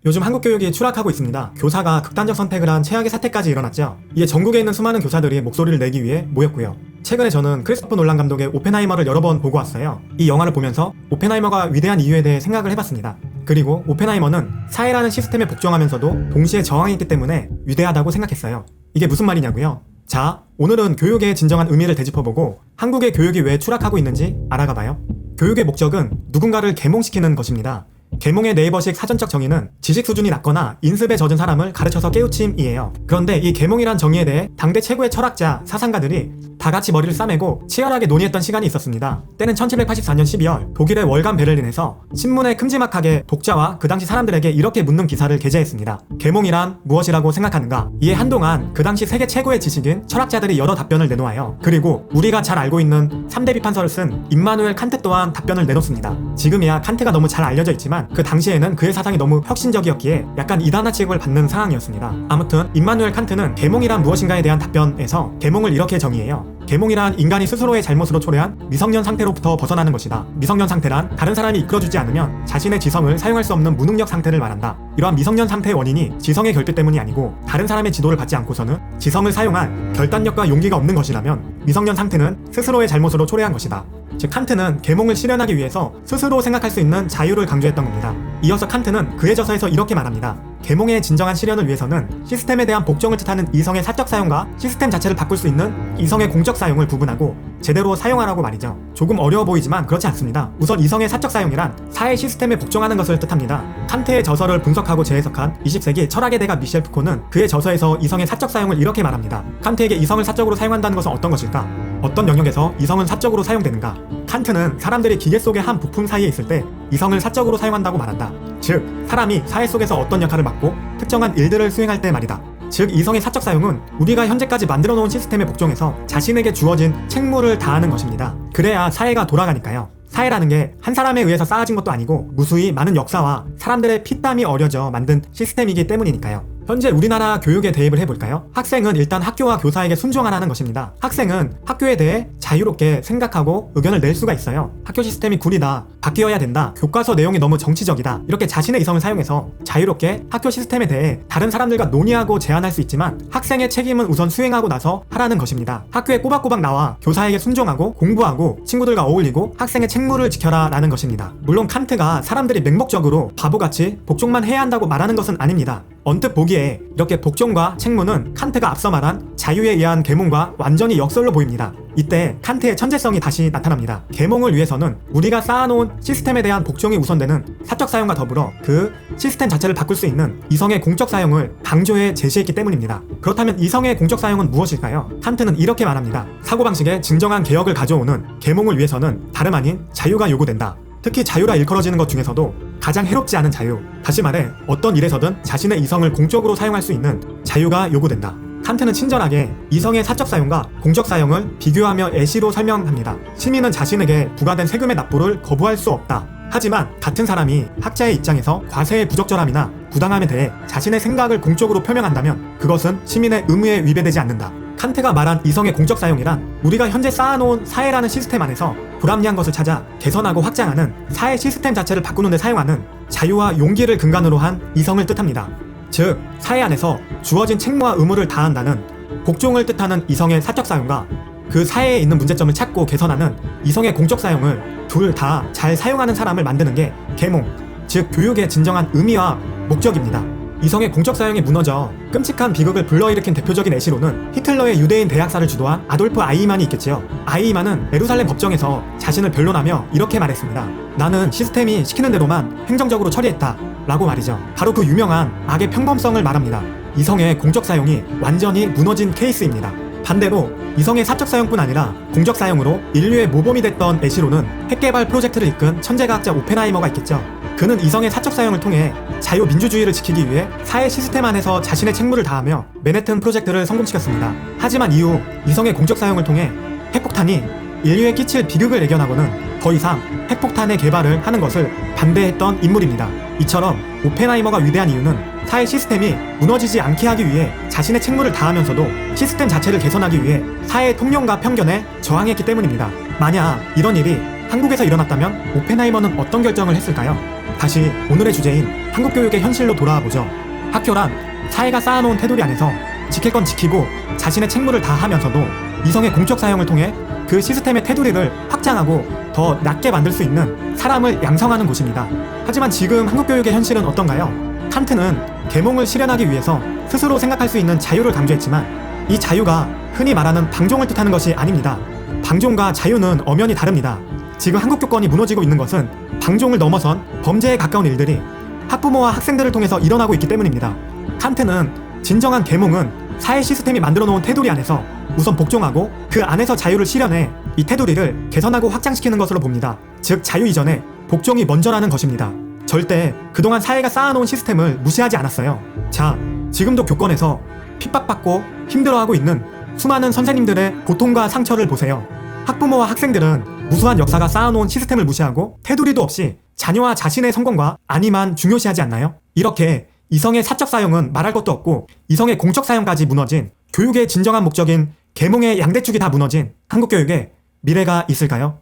요즘 한국 교육이 추락하고 있습니다. 교사가 극단적 선택을 한 최악의 사태까지 일어났죠. 이에 전국에 있는 수많은 교사들이 목소리를 내기 위해 모였고요. 최근에 저는 크리스토퍼 놀란 감독의 오펜하이머를 여러 번 보고 왔어요. 이 영화를 보면서 오펜하이머가 위대한 이유에 대해 생각을 해봤습니다. 그리고 오펜하이머는 사회라는 시스템에 복종하면서도 동시에 저항했기 때문에 위대하다고 생각했어요. 이게 무슨 말이냐고요? 자, 오늘은 교육의 진정한 의미를 되짚어보고 한국의 교육이 왜 추락하고 있는지 알아가봐요. 교육의 목적은 누군가를 계몽시키는 것입니다. 계몽의 네이버식 사전적 정의는 지식 수준이 낮거나 인습에 젖은 사람을 가르쳐서 깨우침이에요. 그런데 이 계몽이란 정의에 대해 당대 최고의 철학자, 사상가들이 다 같이 머리를 싸매고 치열하게 논의했던 시간이 있었습니다. 때는 1784년 12월 독일의 월간 베를린에서 신문에 큼지막하게 독자와 그 당시 사람들에게 이렇게 묻는 기사를 게재했습니다. 계몽이란 무엇이라고 생각하는가? 이에 한동안 그 당시 세계 최고의 지식인 철학자들이 여러 답변을 내놓아요. 그리고 우리가 잘 알고 있는 3대 비판서를 쓴 임마누엘 칸트 또한 답변을 내놓습니다. 지금이야 칸트가 너무 잘 알려져 있지만 그 당시에는 그의 사상이 너무 혁신적이었기에 약간 이단화 취급을 받는 상황이었습니다. 아무튼 임마누엘 칸트는 계몽이란 무엇인가에 대한 답변에서 계몽을 이렇게 정의해요. 계몽이란 인간이 스스로의 잘못으로 초래한 미성년 상태로부터 벗어나는 것이다. 미성년 상태란 다른 사람이 이끌어주지 않으면 자신의 지성을 사용할 수 없는 무능력 상태를 말한다. 이러한 미성년 상태의 원인이 지성의 결핍 때문이 아니고 다른 사람의 지도를 받지 않고서는 지성을 사용할 결단력과 용기가 없는 것이라면 미성년 상태는 스스로의 잘못으로 초래한 것이다. 즉 칸트는 계몽을 실현하기 위해서 스스로 생각할 수 있는 자유를 강조했던 겁니다. 이어서 칸트는 그의 저서에서 이렇게 말합니다. 계몽의 진정한 실현을 위해서는 시스템에 대한 복종을 뜻하는 이성의 사적 사용과 시스템 자체를 바꿀 수 있는 이성의 공적 사용을 구분하고 제대로 사용하라고 말이죠. 조금 어려워 보이지만 그렇지 않습니다. 우선 이성의 사적 사용이란 사회 시스템에 복종하는 것을 뜻합니다. 칸트의 저서를 분석하고 재해석한 20세기 철학의 대가 미셸 푸코는 그의 저서에서 이성의 사적 사용을 이렇게 말합니다. 칸트에게 이성을 사적으로 사용한다는 것은 어떤 것일까? 어떤 영역에서 이성은 사적으로 사용되는가? 칸트는 사람들이 기계 속의 한 부품 사이에 있을 때 이성을 사적으로 사용한다고 말한다. 즉, 사람이 사회 속에서 어떤 역할을 맡고 특정한 일들을 수행할 때 말이다. 즉, 이성의 사적 사용은 우리가 현재까지 만들어 놓은 시스템에 복종해서 자신에게 주어진 책무를 다하는 것입니다. 그래야 사회가 돌아가니까요. 사회라는 게 한 사람에 의해서 쌓아진 것도 아니고 무수히 많은 역사와 사람들의 피땀이 어려져 만든 시스템이기 때문이니까요. 현재 우리나라 교육에 대입을 해볼까요? 학생은 일단 학교와 교사에게 순종하라는 것입니다. 학생은 학교에 대해 자유롭게 생각하고 의견을 낼 수가 있어요. 학교 시스템이 구리다, 바뀌어야 된다, 교과서 내용이 너무 정치적이다, 이렇게 자신의 이성을 사용해서 자유롭게 학교 시스템에 대해 다른 사람들과 논의하고 제안할 수 있지만 학생의 책임은 우선 수행하고 나서 하라는 것입니다. 학교에 꼬박꼬박 나와 교사에게 순종하고 공부하고 친구들과 어울리고 학생의 책무를 지켜라 라는 것입니다. 물론 칸트가 사람들이 맹목적으로 바보같이 복종만 해야 한다고 말하는 것은 아닙니다. 언뜻 보기에 이렇게 복종과 책무는 칸트가 앞서 말한 자유에 의한 계몽과 완전히 역설로 보입니다. 이때 칸트의 천재성이 다시 나타납니다. 계몽을 위해서는 우리가 쌓아놓은 시스템에 대한 복종이 우선되는 사적 사용과 더불어 그 시스템 자체를 바꿀 수 있는 이성의 공적 사용을 강조해 제시했기 때문입니다. 그렇다면 이성의 공적 사용은 무엇일까요? 칸트는 이렇게 말합니다. 사고방식에 진정한 개혁을 가져오는 계몽을 위해서는 다름 아닌 자유가 요구된다. 특히 자유라 일컬어지는 것 중에서도 가장 해롭지 않은 자유, 다시 말해 어떤 일에서든 자신의 이성을 공적으로 사용할 수 있는 자유가 요구된다. 칸트는 친절하게 이성의 사적 사용과 공적 사용을 비교하며 예시로 설명합니다. 시민은 자신에게 부과된 세금의 납부를 거부할 수 없다. 하지만 같은 사람이 학자의 입장에서 과세의 부적절함이나 부당함에 대해 자신의 생각을 공적으로 표명한다면 그것은 시민의 의무에 위배되지 않는다. 칸트가 말한 이성의 공적 사용이란 우리가 현재 쌓아놓은 사회라는 시스템 안에서 불합리한 것을 찾아 개선하고 확장하는 사회 시스템 자체를 바꾸는 데 사용하는 자유와 용기를 근간으로 한 이성을 뜻합니다. 즉, 사회 안에서 주어진 책무와 의무를 다한다는 복종을 뜻하는 이성의 사적 사용과 그 사회에 있는 문제점을 찾고 개선하는 이성의 공적 사용을 둘 다 잘 사용하는 사람을 만드는 게 계몽, 즉 교육의 진정한 의미와 목적입니다. 이성의 공적 사용이 무너져 끔찍한 비극을 불러일으킨 대표적인 예시로는 히틀러의 유대인 대학살을 주도한 아돌프 아이히만이 있겠지요. 아이히만은 예루살렘 법정에서 자신을 변론하며 이렇게 말했습니다. 나는 시스템이 시키는 대로만 행정적으로 처리했다 라고 말이죠. 바로 그 유명한 악의 평범성을 말합니다. 이성의 공적 사용이 완전히 무너진 케이스입니다. 반대로 이성의 사적 사용뿐 아니라 공적 사용으로 인류의 모범이 됐던 예시로는 핵개발 프로젝트를 이끈 천재과학자 오펜하이머가 있겠죠. 그는 이성의 사적 사용을 통해 자유민주주의를 지키기 위해 사회 시스템 안에서 자신의 책무를 다하며 맨해튼 프로젝트를 성공시켰습니다. 하지만 이후 이성의 공적 사용을 통해 핵폭탄이 인류에 끼칠 비극을 예견하고는 더 이상 핵폭탄의 개발을 하는 것을 반대했던 인물입니다. 이처럼 오펜하이머가 위대한 이유는 사회 시스템이 무너지지 않게 하기 위해 자신의 책무를 다하면서도 시스템 자체를 개선하기 위해 사회의 통념과 편견에 저항했기 때문입니다. 만약 이런 일이 한국에서 일어났다면 오펜하이머는 어떤 결정을 했을까요? 다시 오늘의 주제인 한국 교육의 현실로 돌아와 보죠. 학교란 사회가 쌓아놓은 테두리 안에서 지킬 건 지키고 자신의 책무를 다하면서도 이성의 공적 사용을 통해 그 시스템의 테두리를 확장하고 더 낮게 만들 수 있는 사람을 양성하는 곳입니다. 하지만 지금 한국 교육의 현실은 어떤가요? 칸트는 계몽을 실현하기 위해서 스스로 생각할 수 있는 자유를 강조했지만 이 자유가 흔히 말하는 방종을 뜻하는 것이 아닙니다. 방종과 자유는 엄연히 다릅니다. 지금 한국 교권이 무너지고 있는 것은 방종을 넘어선 범죄에 가까운 일들이 학부모와 학생들을 통해서 일어나고 있기 때문입니다. 칸트는 진정한 계몽은 사회 시스템이 만들어 놓은 테두리 안에서 우선 복종하고 그 안에서 자유를 실현해 이 테두리를 개선하고 확장시키는 것으로 봅니다. 즉 자유 이전에 복종이 먼저라는 것입니다. 절대 그동안 사회가 쌓아놓은 시스템을 무시하지 않았어요. 자, 지금도 교권에서 핍박받고 힘들어하고 있는 수많은 선생님들의 고통과 상처를 보세요. 학부모와 학생들은 무수한 역사가 쌓아놓은 시스템을 무시하고 테두리도 없이 자녀와 자신의 성공과 안위만 중요시하지 않나요? 이렇게 이성의 사적 사용은 말할 것도 없고 이성의 공적 사용까지 무너진 교육의 진정한 목적인 계몽의 양대축이 다 무너진 한국 교육에 미래가 있을까요?